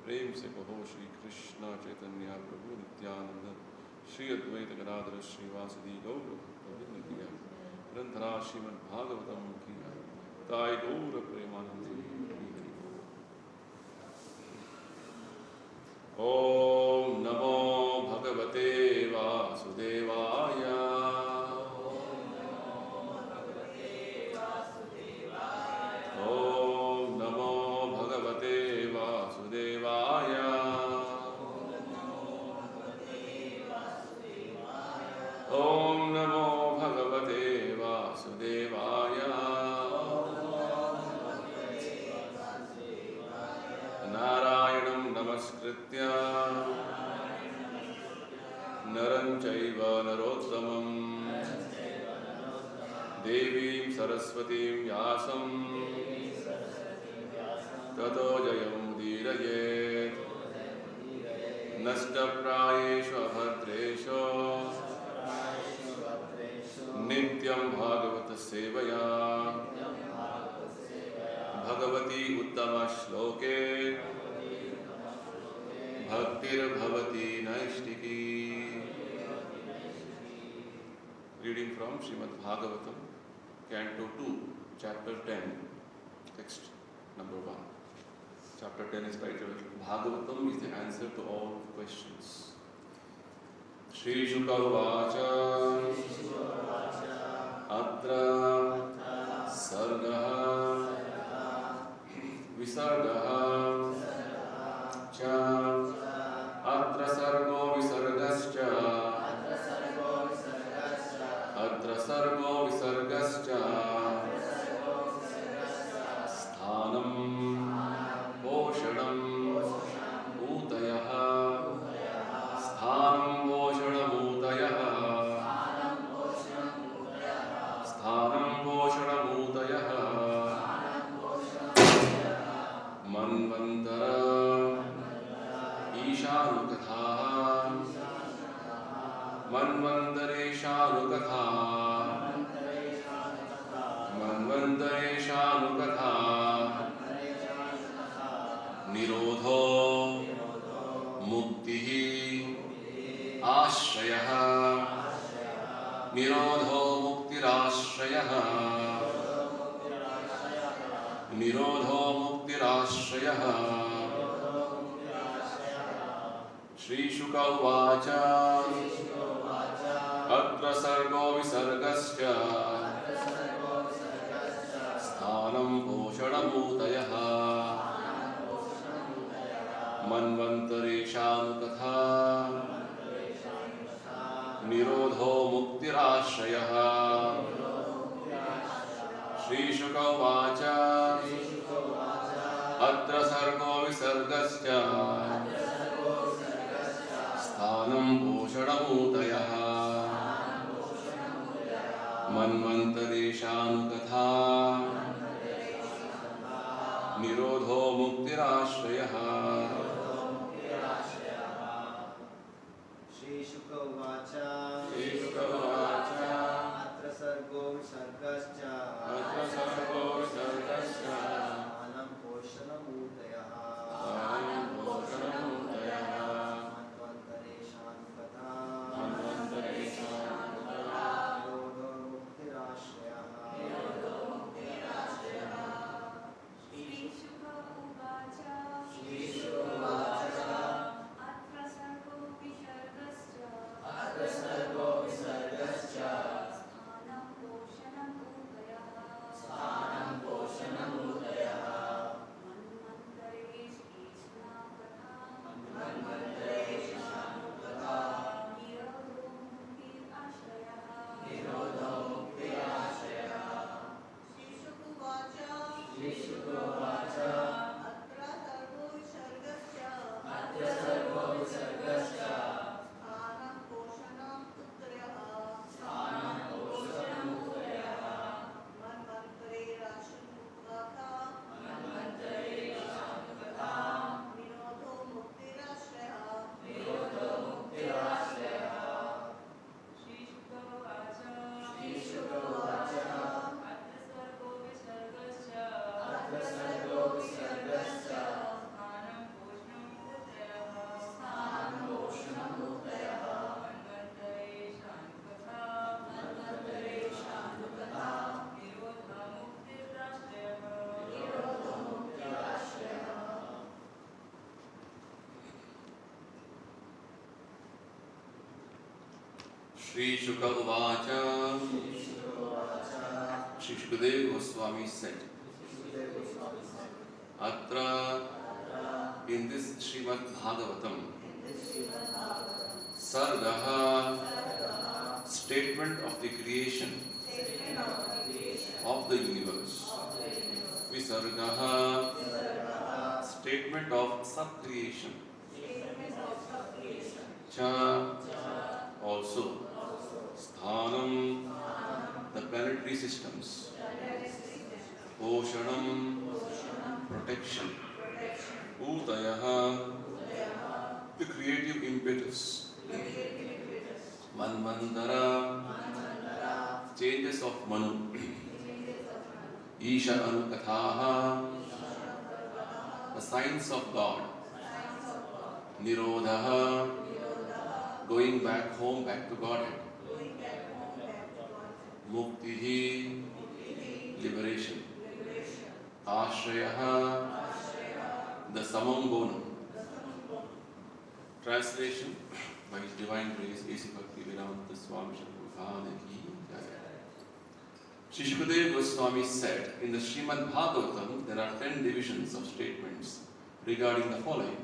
प्रेम से कहो श्री कृष्ण चैतन्य प्रभु नित्यानंद श्री अद्वैत गदाधर श्रीवासदि गौर भक्तवृंद की ग्रंथरा श्रीमद् भागवतम की ताय गौर प्रेमानंद। ओम नमो भगवते वासुदेवाय। नरं चैव नरोत्तमं देवीं सरस्वतीं व्यासं ततो जयमुदीरयेत्। नष्टप्रायेषु अभद्रेषु नित्यं भागवत सेवया Bhagwati उत्तमश्लोके भक्तिर्भवति नैष्टिकी। Reading from Srimad Bhagavatam, Canto 2, Chapter 10, text number 1. Chapter 10 is titled Bhagavatam is the answer to all questions. Shri Shuka Uvacha Atra Sargaha Visargaha Cha Atra Sargo Visargascha Atra Sargo Visargascha Sthanam Poshanam Utayah Sthanam Poshanam Utayah Sthanam Poshanam Utayah Manvantareshanukatha Manvantareshanukatha Nirodho Muktihi Ashrayaha Nirodho Muktirashrayaha Nirodho Muktirashrayaha Shri Shuka Uvacha Atra Sargo Visargasya Sthanam Poshanamutayaha Manvantareshanukatha Nirodho Muktirashrayaha Shri Shuka Uvacha Atra Sargo Visargasya Sthanam Poshanamutayaha Manvantareshanukatha Nirodho Muktirashrayaha Shri Shuka Uvacha Atra Sargo Visargascha Anam Poshanamutayaha Manvantareshanukatha Nirodho Muktirashrayaha Shri Shuka Uvacha Shri Shukadeva Goswami said, Atra, in this Srimad Bhagavatam, Sargaha, statement of the creation of the universe. Visargaha, statement of sub-creation. Cha, also. Sthanam, the planetary systems. Poshanam, protection. Utayaha, the creative impetus. Manvantara, changes of Manu. Isha Anukathaha, the signs of God. Nirodhaha, going back home, back to Godhead. Muktihi, liberation. Ashrayaha, the Samam Bonam. Translation by His Divine Grace, A.C. Bhaktivedanta Swami Prabhupada ki Jai. Shri Shukadeva Goswami said, in the Srimad Bhagavatam, there are 10 divisions of statements regarding the following: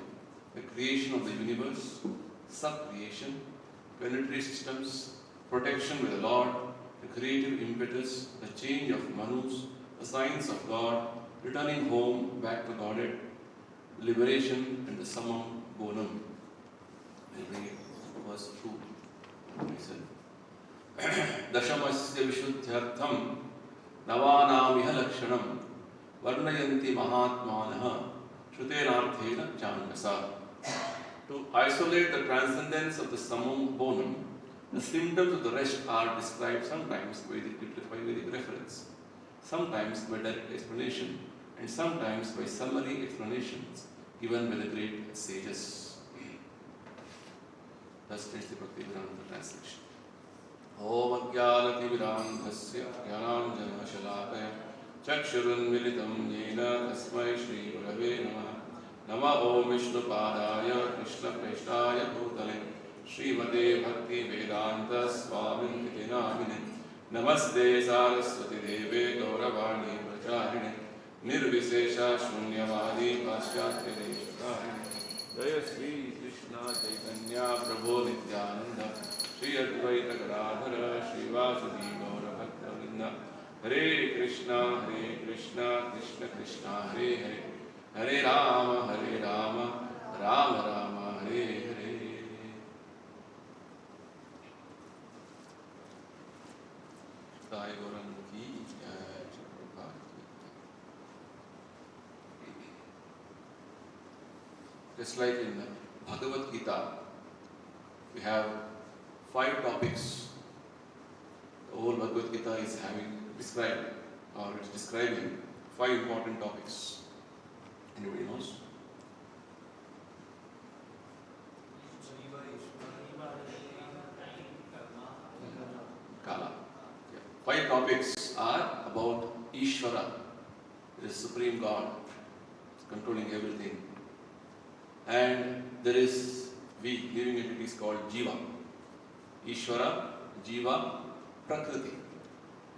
the creation of the universe, sub-creation, planetary systems, protection with the Lord, the creative impetus, the change of Manus, the signs of God, returning home back to Godhead, liberation, and the Samam Bonam. I bring it verse 2 myself. Dashamasya Vishuddhyartham Navanamiha Lakshanam Varnayanti Mahatmanaha Shrutenarthena Chandasa. To isolate the transcendence of the Samam Bonam, The symptoms of the rest are described sometimes by Vedic reference, sometimes by direct explanation, and sometimes by summary explanations given by the great sages. Thus ends the Bhakti-Vedanta translation. Om Ajnanatimirandhasya Jnananjana Shalakaya Chakshurunmilitam Yena Tasmai Shri Gurave Namah. Nama Om Vishnupadaya Krishna Preshtaya Bhutale Srimate Bhakti Vedanta Swami Niti Namine Namaste Saraswati Deve Gauravani Pracharine Nirvisesha Shunyavadi Paschatya Deshkarine Jaya Sri Krishna Chaitanya Prabhu Nityananda Shri Advaita Gadadhara Shri Vasudi Gaura Bhakta Vrinda Hare Krishna Krishna Krishna Hare Hare Hare Rama Rama Rama Hare Hare. Sai Gauranga ki jai. Just like in Bhagavad Gita, we have 5 topics. The whole Bhagavad Gita is describing 5 important topics. Anybody knows? Kala. Yeah. 5 topics are about Ishvara, the Supreme God, controlling everything. And there is living entities called Jiva. Ishvara, Jiva, Prakriti.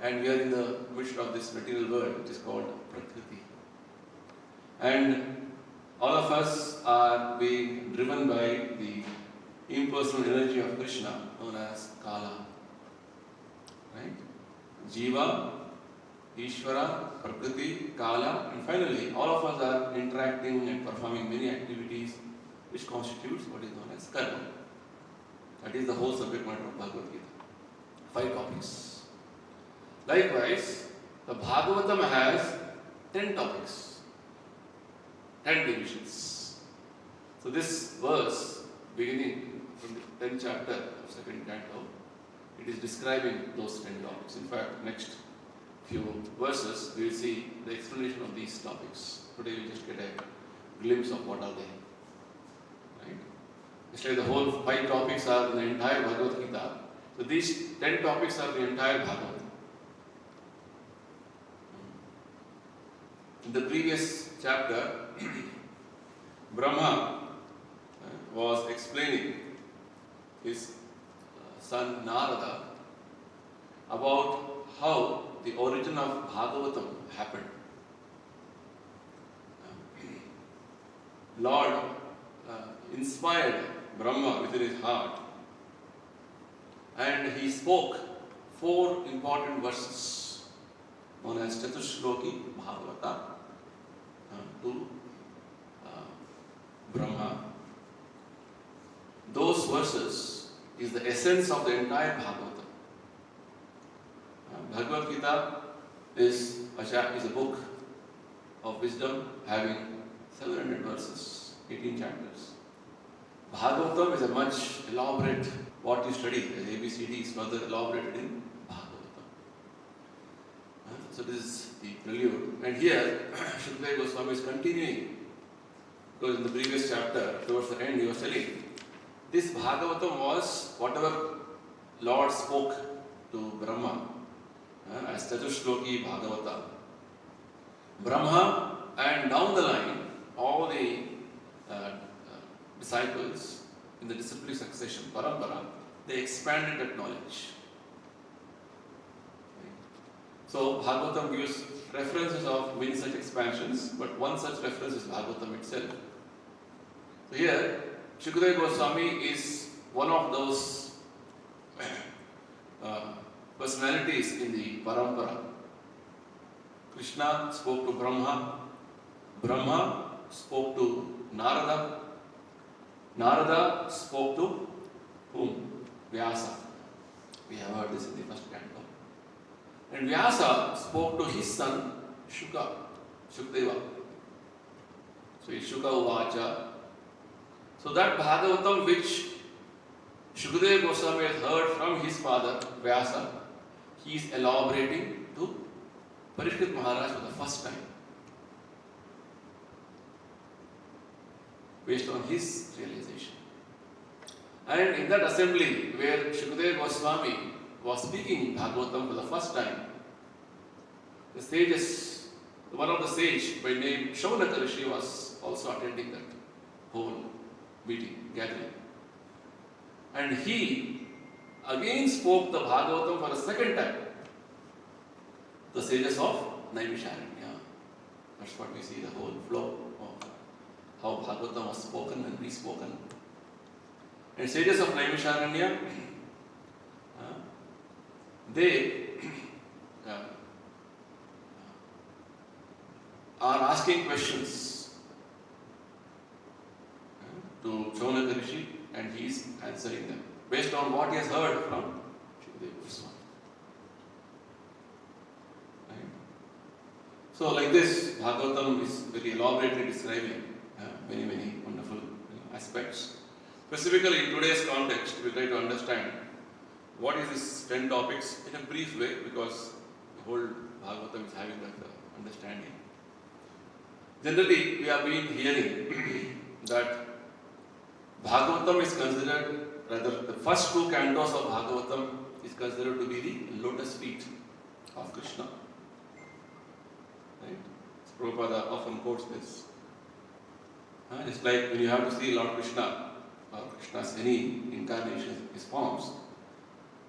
And we are in the midst of this material world which is called Prakriti. And all of us are being driven by the impersonal energy of Krishna known as Kala. Right? Jiva, Ishvara, Prakriti, Kala, and finally all of us are interacting and performing many activities which constitutes what is known as karma. That is the whole subject matter of Bhagavad Gita. 5 topics. Likewise, the Bhagavatam has 10 topics. 10 divisions. So this verse, beginning from the 10th chapter of 2nd canto, it is describing those 10 topics. In fact, next few verses, we will see the explanation of these topics. Today we just get a glimpse of what are they. Right? It's like the whole 5 topics are in the entire Bhagavad Gita. So these 10 topics are the entire Bhagavad. In the previous chapter, Brahma was explaining his son Narada about how the origin of Bhagavatam happened. Lord inspired Brahma within his heart, and he spoke 4 important verses known as Chatushloki Bhagavata to Brahma. Those verses is the essence of the entire Bhagavatam. Bhagavad Gita is a book of wisdom having 700 verses, 18 chapters. Bhagavatam is a much elaborate, what you study as ABCD is further elaborated in Bhagavatam. So this is the prelude. And here, Shukadeva Goswami is continuing, because in the previous chapter, towards the end, he was telling, this Bhagavatam was whatever Lord spoke to Brahma as Chatushloki Bhagavata. Brahma and down the line, all the disciples in the disciplic succession, parampara, they expanded that knowledge. So Bhagavatam gives references of many such expansions, but one such reference is Bhagavatam itself. So here, Shukadeva Goswami is one of those personalities in the parampara. Krishna spoke to Brahma, Brahma spoke to Narada, Narada spoke to whom? Vyasa. We have heard this in the first canto. And Vyasa spoke to his son Shukadeva. So it's Shuka Uvacha. So that Bhagavatam which Shukadeva Goswami has heard from his father, Vyasa. He is elaborating to Parikshit Maharaj for the first time, based on his realization. And in that assembly where Shukadeva Goswami was speaking Bhagavatam for the first time, the sages, one of the sage by name Shaunaka Rishi was also attending that whole meeting, gathering. And he again spoke the Bhagavatam for a second time. The sages of Naimisharanya. That's what we see, the whole flow of how Bhagavatam was spoken and re-spoken. And sages of Naimisharanya, they are asking questions to Shaunaka Rishi, and he is answering them based on what he has heard from Shukadeva Goswami. Right? So, like this, Bhagavatam is very elaborately describing many wonderful aspects. Specifically, in today's context, we try to understand what is this 10 topics in a brief way, because the whole Bhagavatam is having that understanding. Generally, we have been hearing that Bhagavatam is considered, rather the first 2 cantos of Bhagavatam is considered to be the lotus feet of Krishna. Right? So Prabhupada often quotes this. It's like when you have to see Lord Krishna, or Krishna's any incarnation, his forms,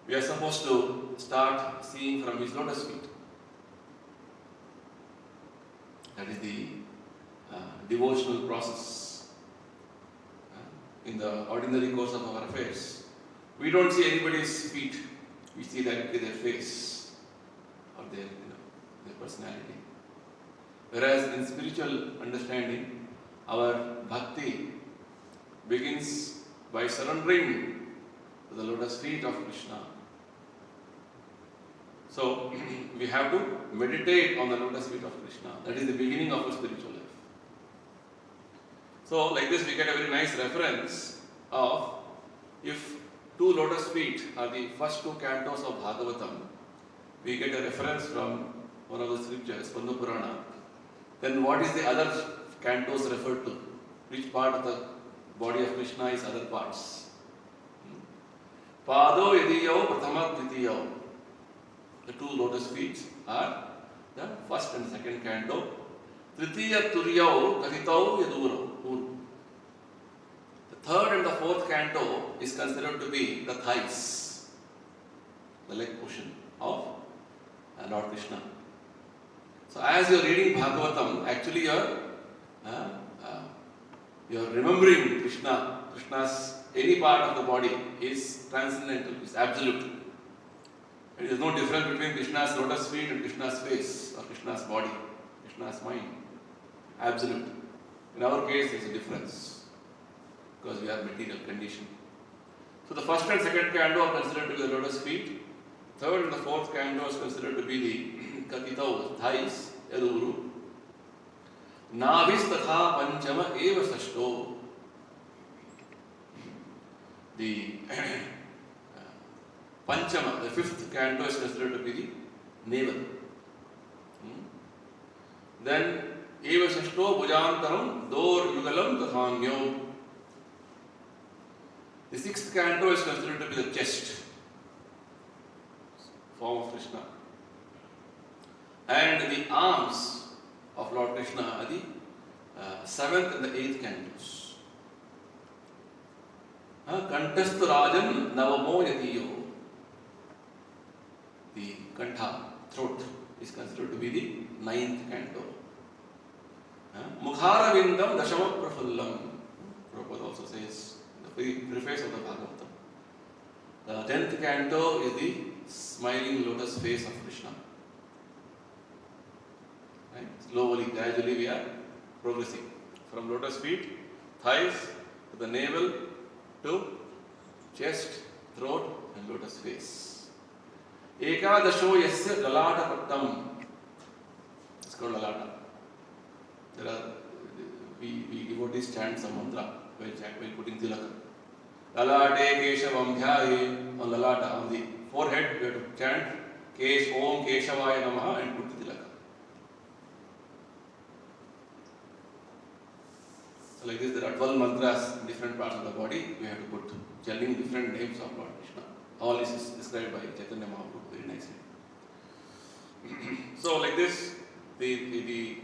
we are supposed to start seeing from his lotus feet. That is the devotional process. In the ordinary course of our affairs, we don't see anybody's feet, we see directly their face or their personality. Whereas in spiritual understanding, our bhakti begins by surrendering to the lotus feet of Krishna. So we have to meditate on the lotus feet of Krishna. That is the beginning of our spiritual life. So like this we get a very nice reference of, if 2 lotus feet are the first 2 cantos of Bhagavatam, we get a reference from one of the scriptures, Pandu Purana, then what is the other cantos referred to? Which part of the body of Krishna is other parts? Pado Yadiyau Prathama Dvitiyav. The 2 lotus feet are the first and second canto. Tritiya Turiyau Kathitau Yadurau. The 3rd and the 4th canto is considered to be the thighs, the leg portion of Lord Krishna. So as you are reading Bhagavatam, actually you are remembering Krishna. Krishna's any part of the body is transcendental, is absolute. There is no difference between Krishna's lotus feet and Krishna's face, or Krishna's body, Krishna's mind. Absolute. In our case, there is a difference, because we are material conditioned. So the first and second canto are considered to be the lotus feet. Third and the 4th canto is considered to be the Katitau, thighs, Yaduru. Nabhis tatha panchama eva sashto. The Panchama, the 5th canto, is considered to be the navel. Then eva sashto bhujantaram dor yugalam tathanyo. The 6th canto is considered to be the chest, form of Krishna. And the arms of Lord Krishna are the 7th and the 8th cantos. Kantastu Rajan Navamo Yatiyo. The Kantha, throat, is considered to be the 9th canto. Mukhara Vindam Dashama Prafullam. Prabhupada also says in the preface of the Bhagavatam. The 10th canto is the smiling lotus face of Krishna. Right? Slowly, gradually we are progressing from lotus feet, thighs, to the navel, to chest, throat and lotus face. Ekadasho yasya lalata pattam. It's called lalata. We devotees chant some mantra while putting tilaka. Lalate Keshavam Dhyaye, on Lalata, on the forehead, we have to chant Kesh Om Keshavaya Namaha and put the tilaka. So like this, there are 12 mantras in different parts of the body. We have to put chanting different names of Lord Krishna. All this is described by Chaitanya Mahaprabhu very nicely. So like this, the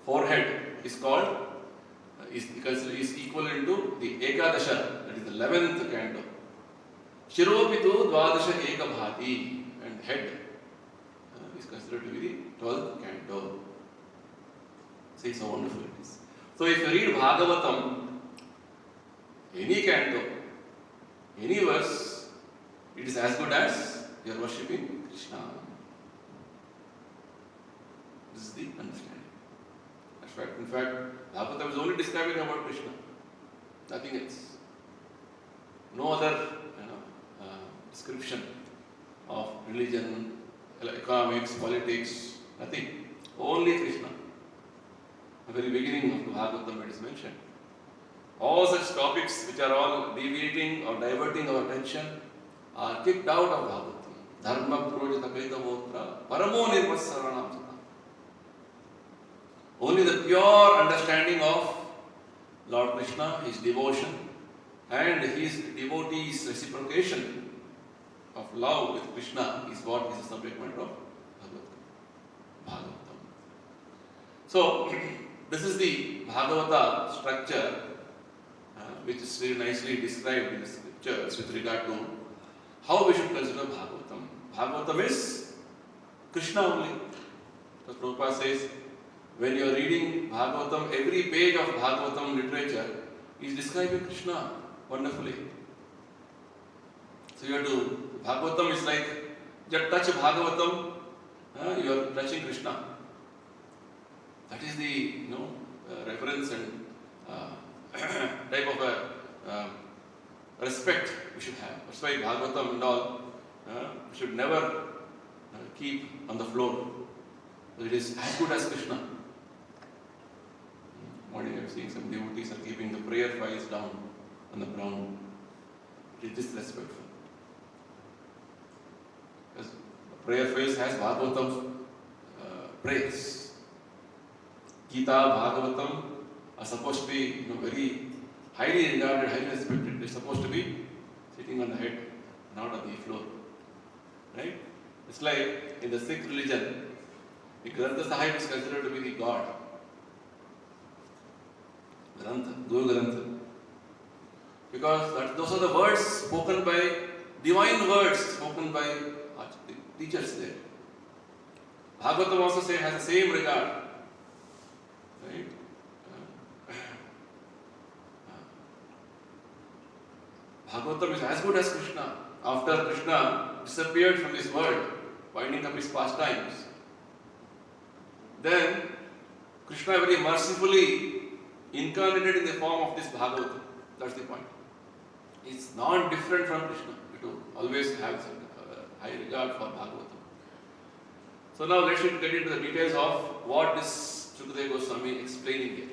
forehead is called, is equivalent to the Ekadasha, that is the 11th canto. Shiropitu Dvadasha Ekabhati, and head is considered to be the 12th canto. See how wonderful it is. So if you read Bhagavatam, any canto, any verse, it is as good as you are worshipping Krishna. This is the understanding. That's right. In fact, Bhagavatam is only describing about Krishna, nothing else. No other description of religion, economics, politics, nothing. Only Krishna. The very beginning of the Bhagavatam it is mentioned. All such topics which are all deviating or diverting our attention are kicked out of Bhagavatam. Dharma projita kaitavotra paramo nirvassaranam sata. Only the pure understanding of Lord Krishna, his devotion and his devotees' reciprocation of love with Krishna is what is the subject matter of Bhagavatam. So, this is the Bhagavata structure which is very nicely described in the scriptures with regard to how we should consider Bhagavatam. Bhagavatam is Krishna only. So Prabhupada says, when you are reading Bhagavatam, every page of Bhagavatam literature is describing Krishna wonderfully. So you have to, Bhagavatam is like, just touch Bhagavatam, you are touching Krishna. That is the reference and type of a respect we should have. That's why Bhagavatam and all we should never keep on the floor. It is as good as Krishna. Morning I was seeing some devotees are keeping the prayer files down on the ground. It is disrespectful. Because the prayer files has Bhagavatam's prayers. Gita, Bhagavatam are supposed to be very highly regarded, highly respected. They're supposed to be sitting on the head, not on the floor. Right? It's like in the Sikh religion, the Granth Sahib is considered to be the God. Granth, Guru Granth. Because those are the words spoken by, divine words spoken by teachers there. Bhagavatam also has the same regard. Right? Bhagavatam is as good as Krishna. After Krishna disappeared from this world, winding up his pastimes, then Krishna very mercifully incarnated in the form of this Bhagavatam. That's the point. It's not different from Krishna. It will always have high regard for Bhagavatam. So now let's get into the details of what this Sukadeva Goswami explaining here.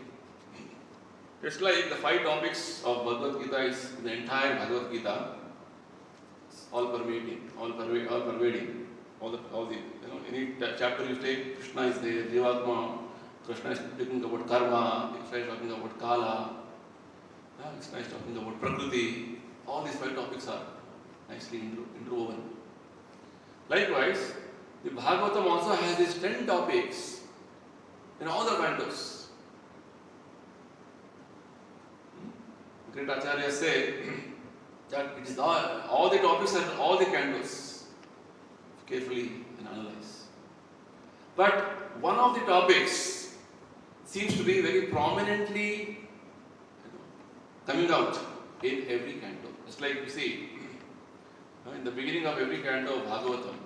It's like the 5 topics of Bhagavad Gita is the entire Bhagavad Gita. It's all pervading, any chapter you take, Krishna is there, Jivatma, Krishna is talking about karma, Krishna is talking about kala, Krishna is talking about prakriti. All these 5 topics are nicely interwoven. Likewise, the Bhagavatam also has these 10 topics in all the cantos. Great Acharyas say that it is all the topics and all the cantos carefully analyze. But one of the topics seems to be very prominently coming out in every canto. It's like you see, in the beginning of every canto of Bhagavatam,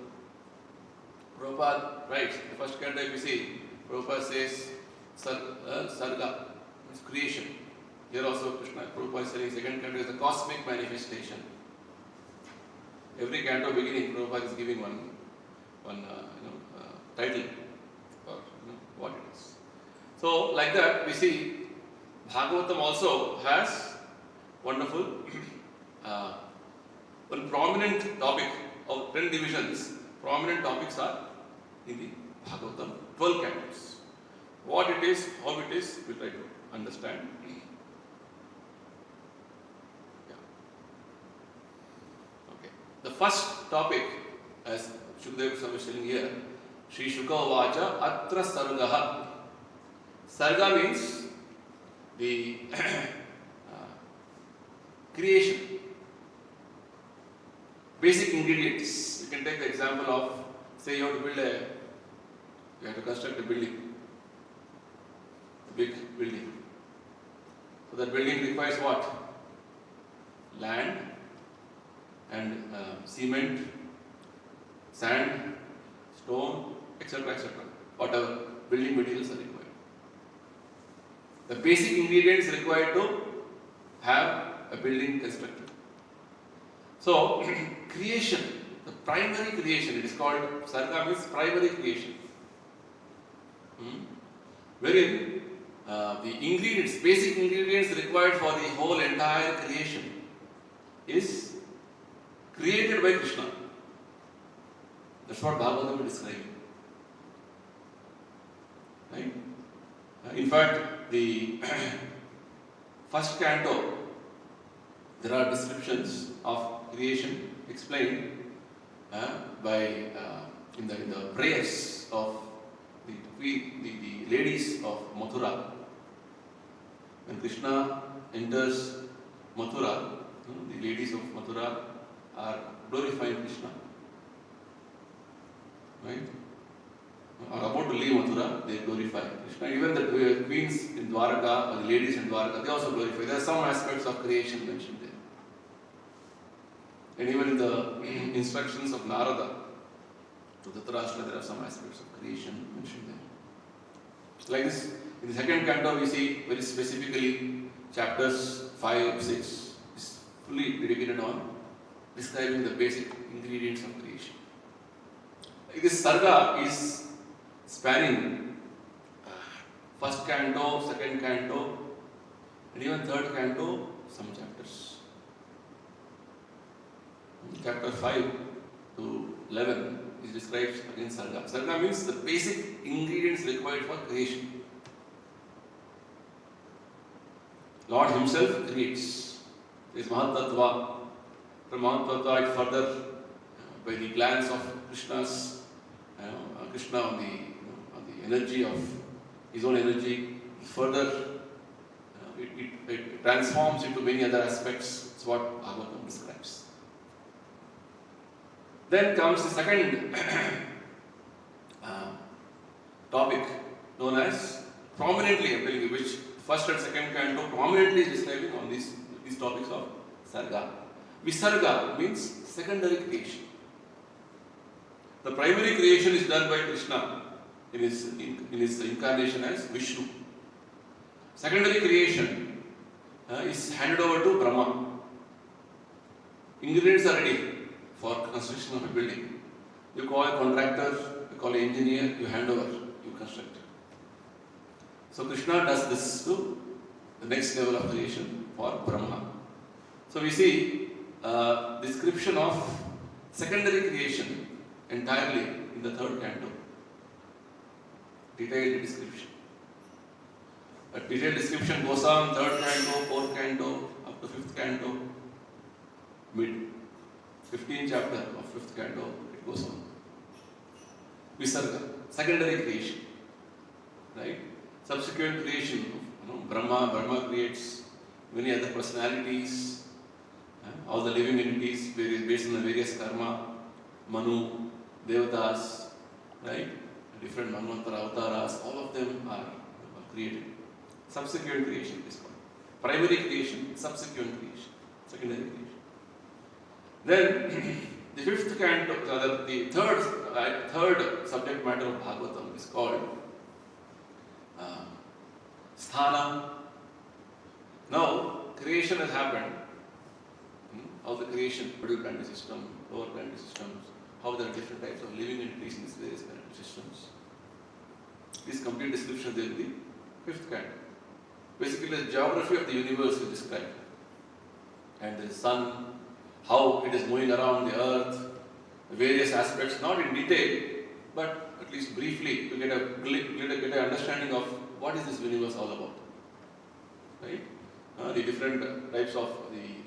Prabhupada writes, the first canto if you see, Prabhupada says, Sarga, it's creation. Here also Krishna, Prabhupada is saying, second canto is the cosmic manifestation. Every canto beginning, Prabhupada is giving one title for what it is. So like that, we see Bhagavatam also has wonderful. One prominent topic of 10 divisions, prominent topics are in the Bhagavatam, 12 cantos. What it is, how it is, we try to understand. Yeah. Okay. The first topic, as Shukadeva Swami is telling here, Sri Shuka Vacha Atra Sargaha. Sarga means the creation, basic ingredients. You can take the example of, say you have to construct a building, a big building. So that building requires what? Land and cement, sand, stone, etc., etc. Whatever building materials are required. The basic ingredients required to have a building constructed. So, creation, the primary creation, it is called, Sarga means primary creation. Wherein the ingredients, basic ingredients required for the whole entire creation is created by Krishna. That's what Bhagavatam is describing. Right? In fact, the first canto, there are descriptions of creation explained in the prayers of the ladies of Mathura. When Krishna enters Mathura, the ladies of Mathura are glorifying Krishna. Right? Are about to leave Mathura, they glorify Krishna. Even the queens in Dwaraka or the ladies in Dwaraka, they also glorify. There are some aspects of creation mentioned there. And even in the instructions of Narada to Dhritarashtra, there are some aspects of creation mentioned there. Like this, in the second canto, we see very specifically chapters 5, 6 is fully dedicated on describing the basic ingredients of creation. Like this, Sarga is spanning first canto, second canto, and even third canto, some chapters. Chapter 5 to 11 is described again Sarga. Sarga means the basic ingredients required for creation. Lord Himself creates. There is Mahatattva. From Mahatattva, it further by the glance of Krishna's, Krishna on the energy of his own energy, further it transforms into many other aspects. It's what Bhagavatam describes. Then comes the second topic known as prominently, I'm telling you, which first and second canto prominently is describing on these topics of Sarga. Visarga means secondary creation. The primary creation is done by Krishna in his incarnation as Vishnu. Secondary creation is handed over to Brahma. Ingredients are ready for construction of a building. You call a contractor, you call an engineer, you hand over, you construct. So Krishna does this to the next level of creation for Brahma. So we see description of secondary creation entirely in the third canto. Detailed description. A detailed description goes on third canto, fourth canto, up to fifth canto, mid 15th chapter of fifth canto, it goes on. Visarga, secondary creation. Right? Subsequent creation of Brahma creates many other personalities, all the living entities based on the various karma, Manu, Devatas, right? Different Manvantara avatars, all of them are created. Subsequent creation is called. Primary creation, subsequent creation, secondary creation. Then the fifth canto, the third subject matter of Bhagavatam is called Sthana. Now, creation has happened. How the creation, middle planetary system, lower planetary systems, how there are different types of living entities in these various planetary systems. This complete description there in the fifth canto. Basically, the geography of the universe is described. and the sun, how it is moving around the earth, various aspects, not in detail, but at least briefly to get an understanding of what is this universe all about. Right? The different types of the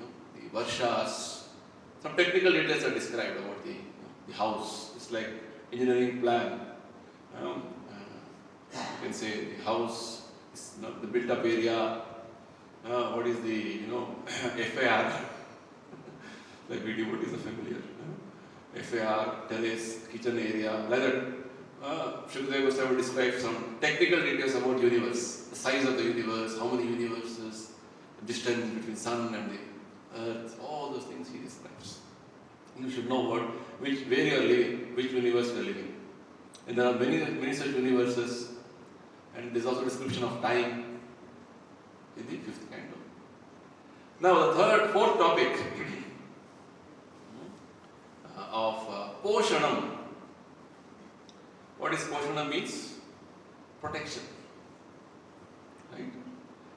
varshas. Some technical details are described about the house. It's like engineering plan. You can say the house, the built-up area. What is the FAR? Like we devotees are familiar. FAR, terrace, kitchen area, like that. Shukadeva Goswami describes some technical details about universe, the size of the universe, how many universes, the distance between sun and the earth, all those things he describes. You should know where you are living, which universe you are living. And there are many such universes, and there is also description of time in the fifth canto. Now the fourth topic of Poshanam. What is Poshanam means? Protection. Right?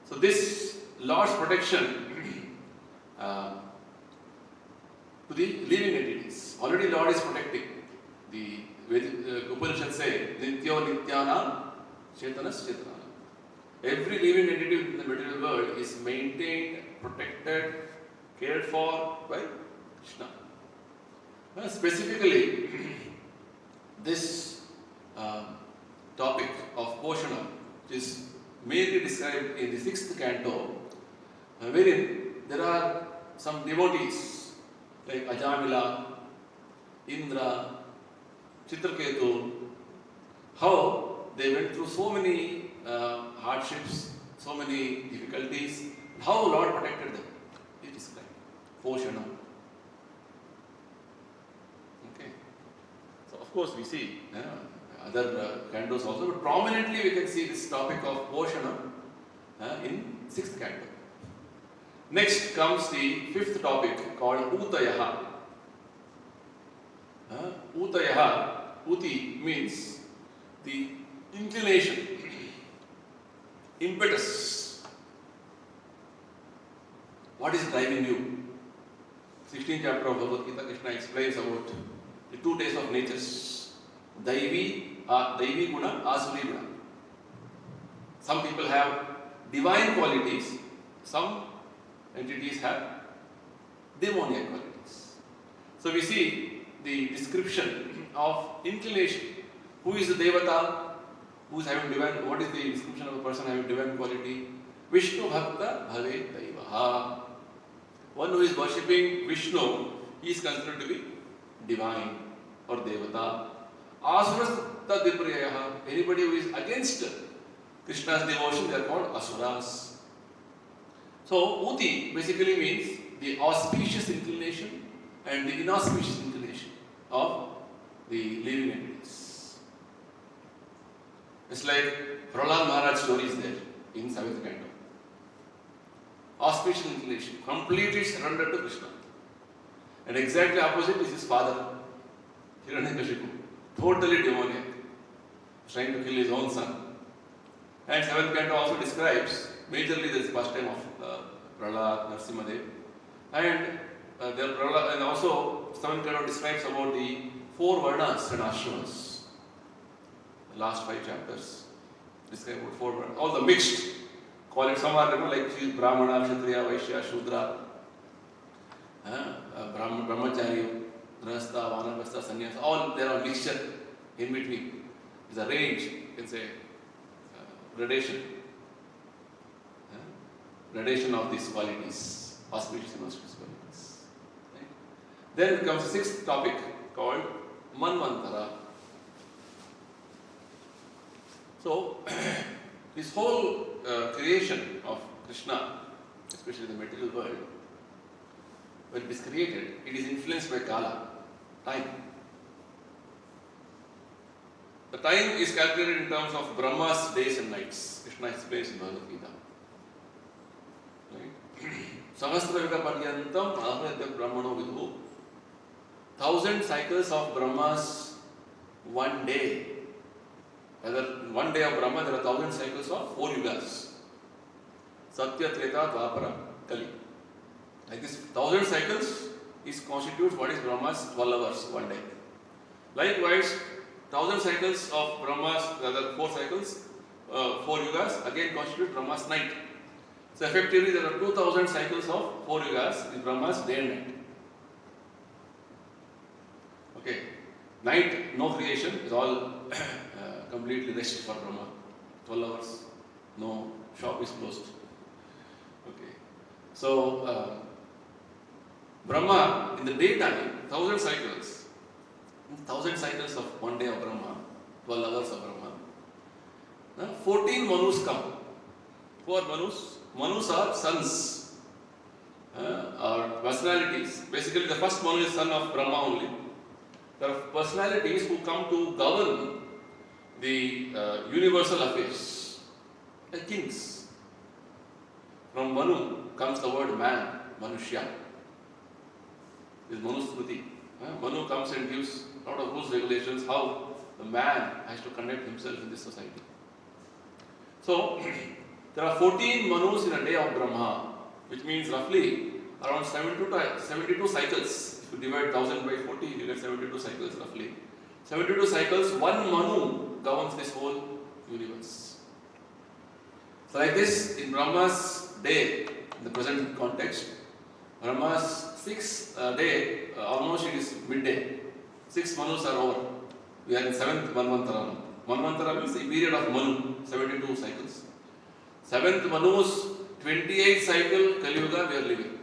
So this Lord's protection to the living entities. Already Lord is protecting. The Upanishad say, Nityo Nityanam Chetanas Chetanam. Every living entity in the material world is maintained, protected, cared for by Krishna. Specifically, this topic of Poshanam is mainly described in the 6th canto, wherein there are some devotees like Ajamila, Indra, Chitraketu, how they went through so many hardships, so many difficulties, how Lord protected them. It is described. Poshanam. Okay. So of course we see other cantos also, but prominently we can see this topic of Poshanam in 6th canto. Next comes the 5th topic called Utayaha. Utayaha, Uti means the inclination, impetus. What is driving you? 16th chapter of Bhagavad Gita, Krishna explains about the 2 days of natures. Daivi guna, asuri guna. Some people have divine qualities, some entities have demoniac qualities. So we see the description of inclination. Who is the Devata? Who is having divine? What is the description of a person having divine quality? Vishnu Bhakta Bhave Daivaha. One who is worshipping Vishnu, he is considered to be divine or Devata. Asuras Tadiprayaha. Anybody who is against Krishna's devotion, they are called Asuras. So Uti basically means the auspicious inclination and the inauspicious inclination of the living entities. It's like Prahlad Maharaj story is there in 7th canto. Auspicious inclination, completely surrendered to Krishna. And exactly opposite is his father, Hiranyakashipu, totally demoniac, trying to kill his own son. And 7th canto also describes, majorly this first time of Prahlad, Narsimhadev. And also 7th canto describes about the 4 varnas and ashramas. The last 5 chapters describe about 4 varnas. All the mixed, call it some are like Brahmana, Kshatriya, Vaishya, Shudra, Brahmachari, Grahastha, Vanapastha, Sannyasa, all there are mixture in between. It's a range, you can say, gradation. Gradation of these qualities, auspicious and auspicious qualities. Right? Then comes the 6th topic called Manvantara. So, this whole creation of Krishna, especially the material world, when it is created, it is influenced by Kala, time. The time is calculated in terms of Brahma's days and nights. Krishna explains in Bhagavad Gita. Sahasra Yuga Paryantam Ahradya Brahmano Vidhu. 1000 cycles of Brahma's one day. Whether one day of Brahma, there are 1000 cycles of 4 yugas. Satya, Treta, Dvapara, Kali. Like this 1000 cycles constitutes what is Brahma's 12 hours one day. Likewise, 1000 cycles of Brahma's, rather 4 cycles, 4 yugas again constitute Brahma's night. So effectively there are 2000 cycles of 4 yugas in Brahma's day and night. Okay, night, no creation, is all completely rest for Brahma. 12 hours, no, shop is closed. Okay, so Brahma in the daytime, 1000 cycles. 1000 cycles of one day of Brahma, 12 hours of Brahma. 14 Manus come. Who are Manus? Manus are sons or personalities. Basically, the first Manu is son of Brahma only. There are personalities who come to govern the universal affairs, like kings. From Manu comes the word man, Manushya. This is Manusmriti. Manu comes and gives a lot of rules, regulations, how the man has to conduct himself in this society. So, there are 14 Manus in a day of Brahma, which means roughly around 72 cycles. If you divide 1000 by 40, you get 72 cycles roughly. 72 cycles, one Manu governs this whole universe. So like this, in Brahma's day, in the present context, Brahma's 6th day, almost it is midday. 6 Manus are over. We are in 7th Manvantara. Manvantara means the period of Manu, 72 cycles. 7th Manu's 28th cycle, Kali Yuga, we are living.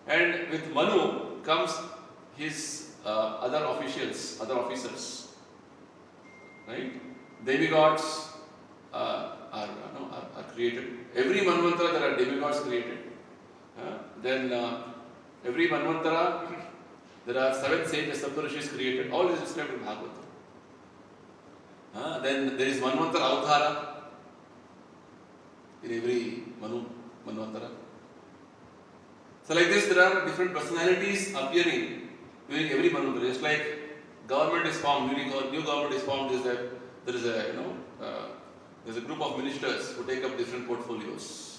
And with Manu comes his other officials, other officers. Right? Demigods are created. Every Manvantara there are demigods created. Then every Manvantara there are 7 sages, Saptarishis created. All is described in Bhagavatam. Then there is Manvantara Avtara in every Manvantara. So like this, there are different personalities appearing during every Manvantara. Just like government is formed, new government is formed, there's a group of ministers who take up different portfolios.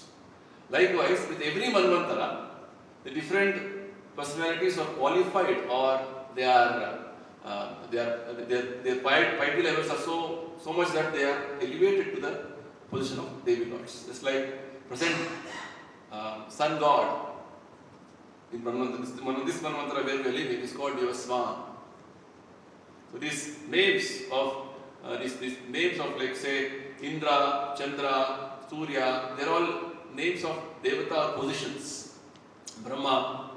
Likewise, with every Manvantara, the different personalities are qualified, or their piety levels are so much that they are elevated to the position of demigods. Just like present sun god in Manvantara, this Manvantara where we are living is called Devaswan. So these names of like say Indra, Chandra, Surya, they are all names of Devata positions. Brahma.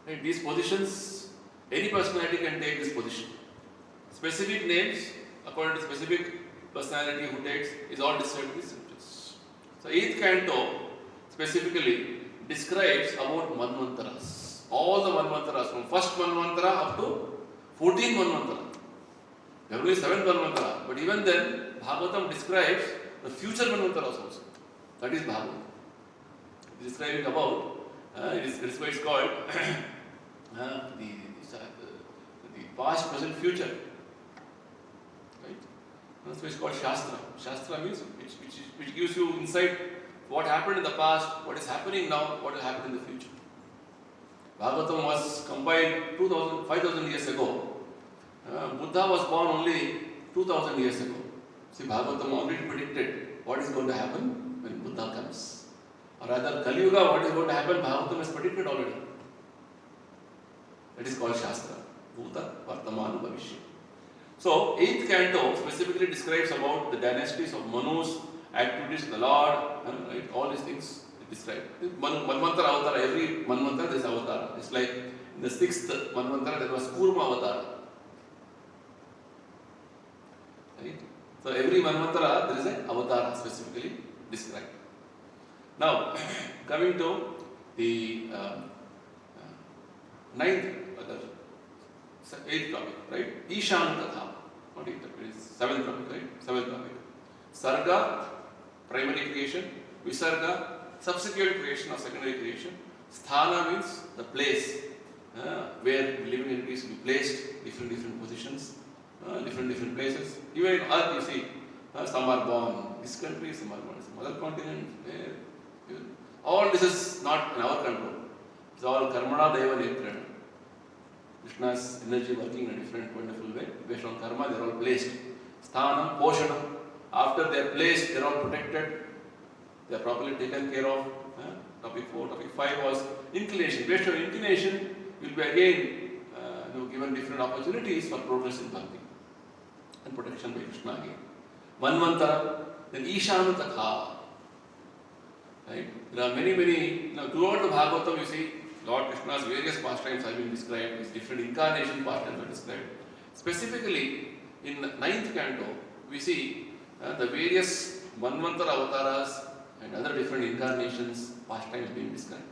Right? These positions, any personality can take this position. Specific names, according to specific personality who takes, is all described in these scriptures. So 8th canto specifically describes about Manvantaras. All the Manvantaras, from first Manvantara up to 14 Manvantara. There are only 7 Manvantara, but even then, Bhagavatam describes the future Manvantaras also. That is Bhagavatam. It is describing about, it's why it's called the past, present, future. Right? That's why it's called Shastra. Shastra means which gives you insight what happened in the past, what is happening now, what will happen in the future. Bhagavatam was compiled 5,000 years ago. Buddha was born only 2,000 years ago. See, Bhagavatam already predicted what is going to happen when Buddha comes. Or rather, Kali Yuga, what is going to happen, Bhagavatam has predicted already. That is called Shastra. Bhuta, Vartamana, Bhavishya. So, 8th canto specifically describes about the dynasties of Manus, activities of the Lord, right? All these things described. Manvantara Avatara, every Manvantara there is Avatara. It's like in the 6th Manvantara there was Kurma Avatara. Right? So every Manvantara there is an Avatara specifically described. Now, coming to the 8th topic, right? Ishan Katha. Not 8th topic, it is 7th topic, right? 7th topic. Sarga, primary creation. Visarga, subsequent creation or secondary creation. Sthana means the place where living entities will be placed, different positions, different places. Even in Earth, you see, some are born in this country, some are born in some other continent. All this is not in our control. It's all karmana deva netrana. Krishna's energy working in a different wonderful way. Based on karma, they are all placed. Sthanam, poshanam. After they are placed, they are all protected. They are properly taken care of. Topic 4, topic 5 was inclination. Based on inclination, you will be again given different opportunities for progress in bhakti and protection by Krishna again. Manvantara, then Ishanu Tatha. Right? There are many, throughout the Bhagavatam you see Lord Krishna's various pastimes have been described, his different incarnation pastimes are described. Specifically, in 9th canto, we see the various Manvantara avatars and other different incarnations, pastimes being described.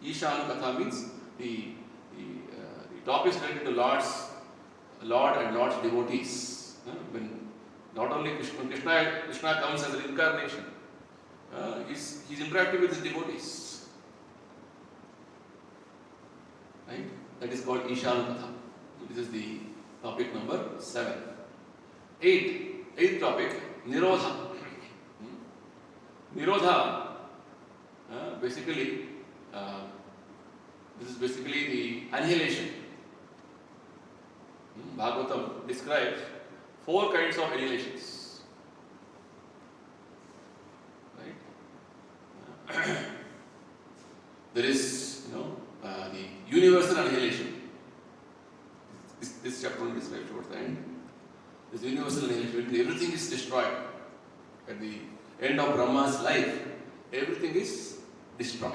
Ishanu Katha means the top is related to Lord and Lord's devotees. When not only Krishna comes as an incarnation, he's interacting with his devotees. Right? That is called Ishanu Katha. This is the topic number 7. 8th topic, Nirodha. Nirodha, basically, this is basically the annihilation. Bhagavatam describes 4 kinds of annihilations. Right? There is, the universal annihilation. This chapter will describe towards the end. This universal annihilation, everything is destroyed. At the end of Brahma's life, everything is destroyed.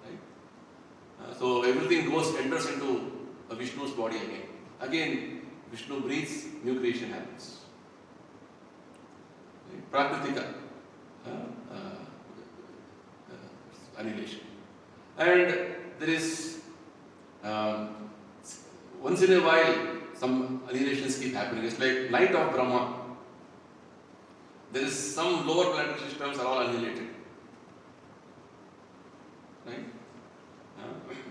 Right? So everything enters into Vishnu's body again. Again, Vishnu breathes, new creation happens. Right? Prakritika, annihilation. And there is, once in a while, some annihilations keep happening. It's like night of Brahma. There is some lower planetary systems are all annihilated. Right?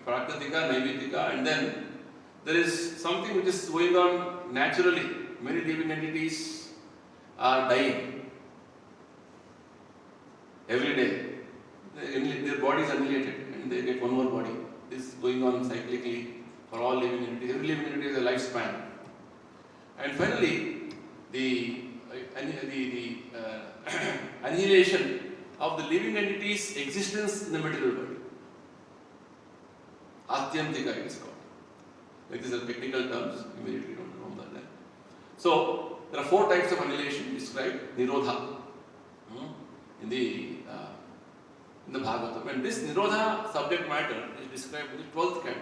Prakritika, Naivitika, and then there is something which is going on naturally. Many living entities are dying every day. Their body is annihilated and they get one more body. This is going on cyclically for all living entities. Every living entity has a lifespan. And finally, the annihilation of the living entity's existence in the material world. Atyantika it is called. Like these are technical terms, immediately don't know that. So, there are 4 types of annihilation described, Nirodha, in the Bhagavatam. And this Nirodha subject matter is described in the 12th canto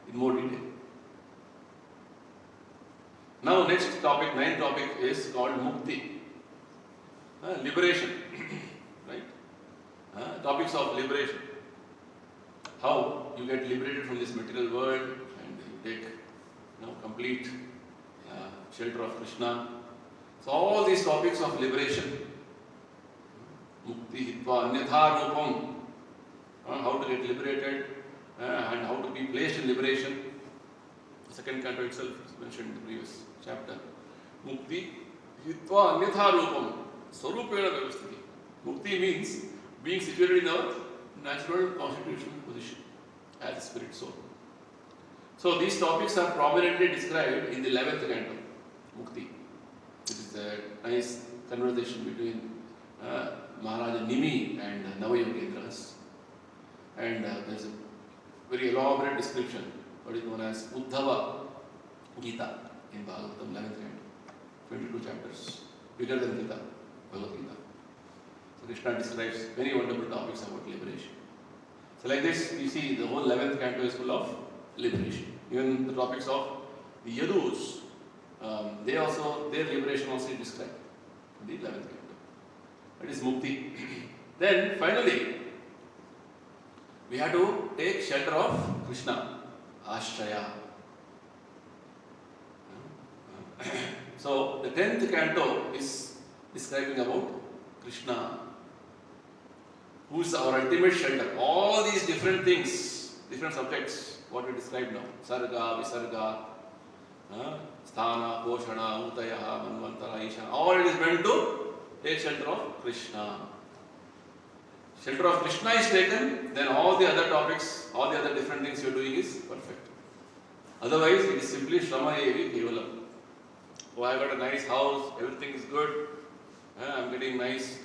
in more detail. Now, next topic, 9th topic is called Mukti, liberation. Right? Topics of liberation. How you get liberated from this material world and you take complete shelter of Krishna. So all these topics of liberation, Mukti Hitva Anyatha Rupam, how to get liberated and how to be placed in liberation. The 2nd canto itself is mentioned in the previous chapter. Mukti Hitva Anyatha Rupam, Swarupena Vyavasthiti. Mukti means being situated in our natural constitutional position as a spirit soul. So these topics are prominently described in the 11th canto, Mukti. This is a nice conversation between Maharaja Nimi and Navayogendras. And there is a very elaborate description, what is known as Uddhava Gita in Bhagavatam 11th canto, 22 chapters, bigger than Gita, Bhagavad Gita. So Krishna describes many wonderful topics about liberation. So like this, you see the whole 11th canto is full of liberation. Even the topics of the Yadus, their liberation also is described in the 11th canto. That is Mukti. Then finally, we have to take shelter of Krishna, Ashraya. So the 10th canto is describing about Krishna, who is our ultimate shelter. All these different things, different subjects, what we describe now, Sarga, Visarga, Sthana, Poshana, Utayaha, Manvantara, Isha, all it is meant to take shelter of Krishna. shelter of Krishna is taken, then all the other topics, all the other different things you are doing is perfect. Otherwise, it is simply Shrama Evi Kevalam. Oh, I got a nice house, everything is good, I'm getting nice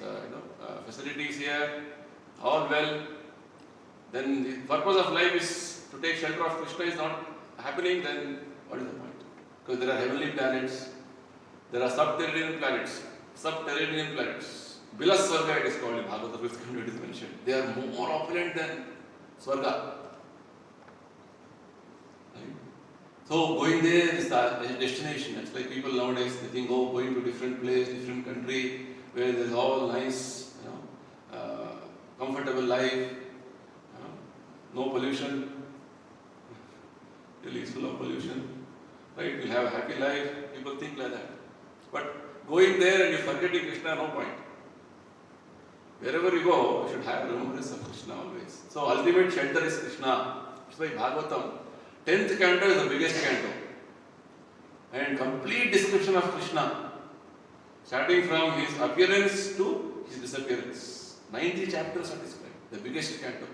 facilities here, all well. Then the purpose of life is to take shelter of Krishna is not happening, then what is the point? Because there are heavenly planets, there are subterranean planets. Bila Swarga it is called in Bhagavatam, 5th canto it is mentioned. They are more opulent than Swarga. Right? So going there is the destination. It's like people nowadays, they think, oh, going to different place, different country, where there is all nice, comfortable life, no pollution. Delhi is full of pollution. Right? We'll have a happy life. People think like that. But going there and you forgetting Krishna, no point. Wherever you go, you should have remembrance of Krishna always. So ultimate shelter is Krishna. That's why Bhagavatam, 10th canto is the biggest canto. And complete description of Krishna, starting from his appearance to his disappearance. 90 chapters are described, the biggest canto.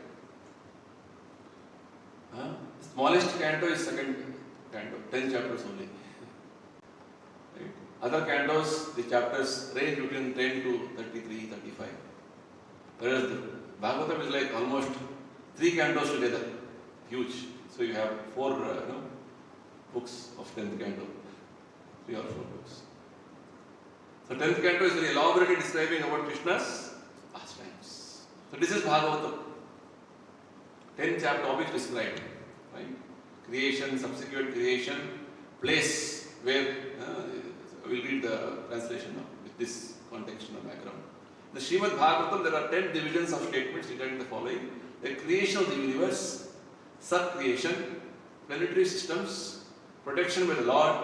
Smallest canto is 2nd canto, 10 chapters only. Right? Other cantos, the chapters range between 10 to 33, 35. Whereas the Bhagavatam is like almost 3 cantos together, huge. So you have 4 books of 10th canto, 3 or 4 books. So 10th canto is very elaborately describing about Krishna's pastimes. So this is Bhagavatam. 10th chapter topic described, right? Creation, subsequent creation, place where we'll read the translation now with this contextual background. The Srimad Bhagavatam, there are 10 divisions of statements regarding the following: the creation of the universe, sub-creation, planetary systems, protection by the Lord,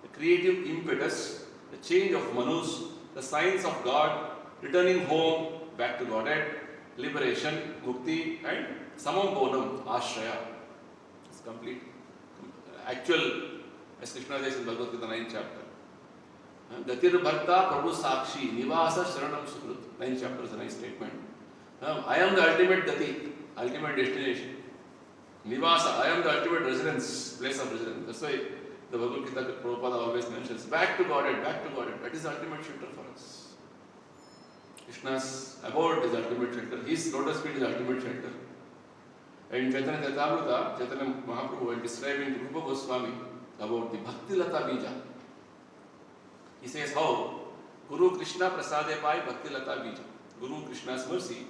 the creative impetus, the change of Manus, the signs of God, returning home back to Godhead, liberation, mukti, and samam bonam, ashraya. It's complete. Actual, as Krishna says in Bhagavad Gita 9th chapter. Gatir Bharta Prabhu Sakshi Nivasa Sharanam Sukrut. 9th chapter is a nice statement. I am the ultimate gati, ultimate destination. Nivasa, I am the ultimate residence, place of residence. That's why the Bhagavad Gita Prabhupada always mentions, back to Godhead, back to Godhead. That is the ultimate shelter for us. Krishna's abode is ultimate shelter. His lotus feet is ultimate shelter. And Chaitanya Charitamrita, Chaitanya Mahaprabhu, when describing to Rupa Goswami about the Bhakti Lata Bija, he says how Guru Krishna Prasade Pai Bhakti Lata Bija. Guru Krishna's mercy,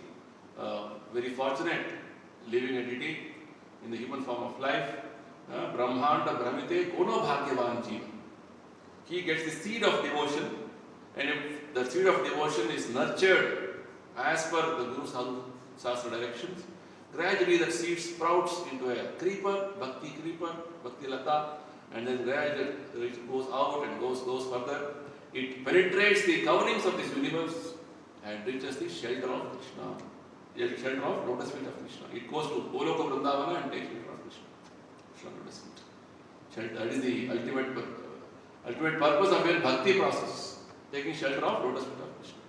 very fortunate, living entity in the human form of life, Brahmanda Brahmite Kono Bhagyavan Jiva. He gets the seed of devotion, and if the seed of devotion is nurtured as per the Guru's Sastra directions, gradually that seed sprouts into a creeper, Bhakti Lata, and then gradually it goes out and goes further. It penetrates the coverings of this universe and reaches the shelter of Krishna, the shelter of lotus feet of Krishna. It goes to Goloka Vrindavana and takes shelter of Krishna lotus feet. Shelter, that is the ultimate purpose of your bhakti process, taking shelter of lotus feet of Krishna.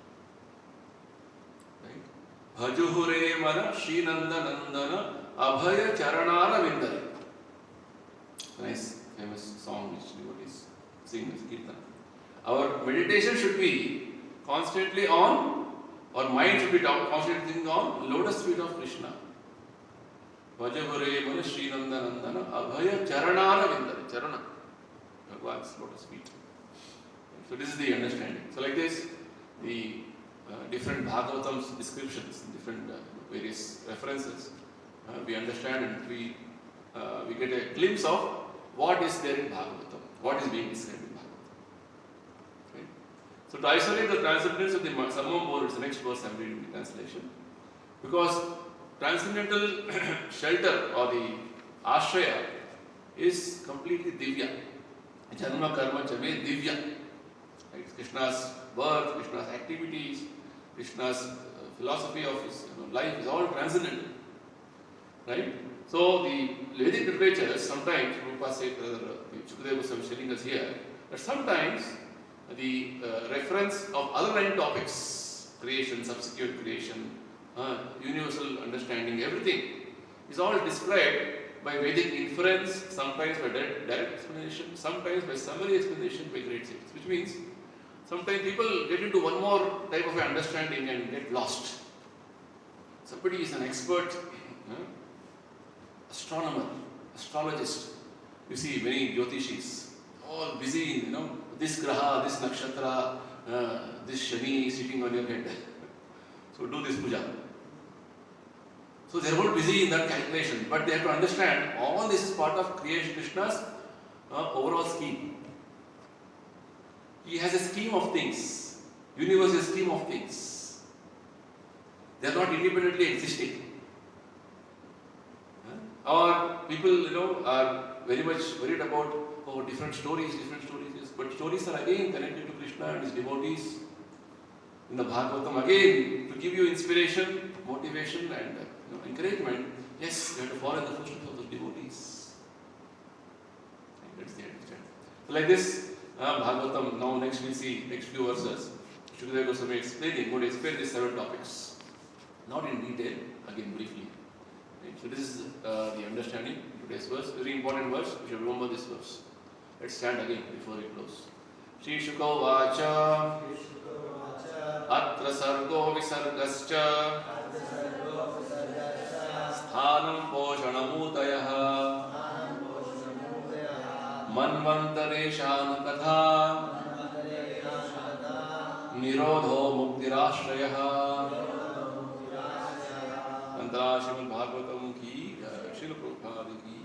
Right? Bhajuhure mana Srinanda Nandana Abhaya Charanara Vindari. Nice, famous song which devotees sing as Kirtan. Our meditation should be constantly on, our mind should be constantly thinking on lotus feet of Krishna. Vajagure mana Srinanda Nandana Abhaya Charanara Vindari. Charana, Bhagwan's lotus feet. So this is the understanding. So like this, the different Bhagavatam's descriptions, different various references, we understand and we get a glimpse of what is there in Bhagavatam, what is being described in Bhagavatam. Right? So to isolate the transcendence of the Samam Bor, it's the next verse I'm reading the translation. Because transcendental shelter or the ashraya is completely divya. Janma karma chame divya. Right? Krishna's birth, Krishna's activities, Krishna's philosophy of his life is all transcendental. Right? So the Vedic literatures sometimes, Prabhupada said, Shukadeva was telling us here, that sometimes the reference of other line topics, creation, subsequent creation, universal understanding, everything is all described by Vedic inference, sometimes by direct explanation, sometimes by summary explanation by great sages. Which means sometimes people get into one more type of understanding and get lost. Somebody is an expert, astronomer, astrologist. You see many Jyotishis, all busy in, this graha, this nakshatra, this shani sitting on your head. So do this puja. So they are all busy in that calculation, but they have to understand all this is part of creation, Krishna's overall scheme. He has a scheme of things, universe is a scheme of things. They are not independently existing. Or people, are very much worried about different stories, yes. But stories are again connected to Krishna and his devotees. In the Bhagavatam, again, to give you inspiration, motivation and encouragement, yes, you have to follow in the footsteps of the devotees. And that's the understanding. So like this, Bhagavatam, now next we'll see next few verses. Shukadeva Goswami going to explain these 7 topics. Not in detail, again briefly. Right? So this is the understanding in today's verse. Very important verse, we should remember this verse. Let's stand again before we close. Shri Shuka Vacha Atra Sargo Visargascha Sthanam Poshanamudayah Manvantareshan Katha Nirodho Muktirashrayah. Antara Srimad Bhagavatam ki Srila Prabhupada ki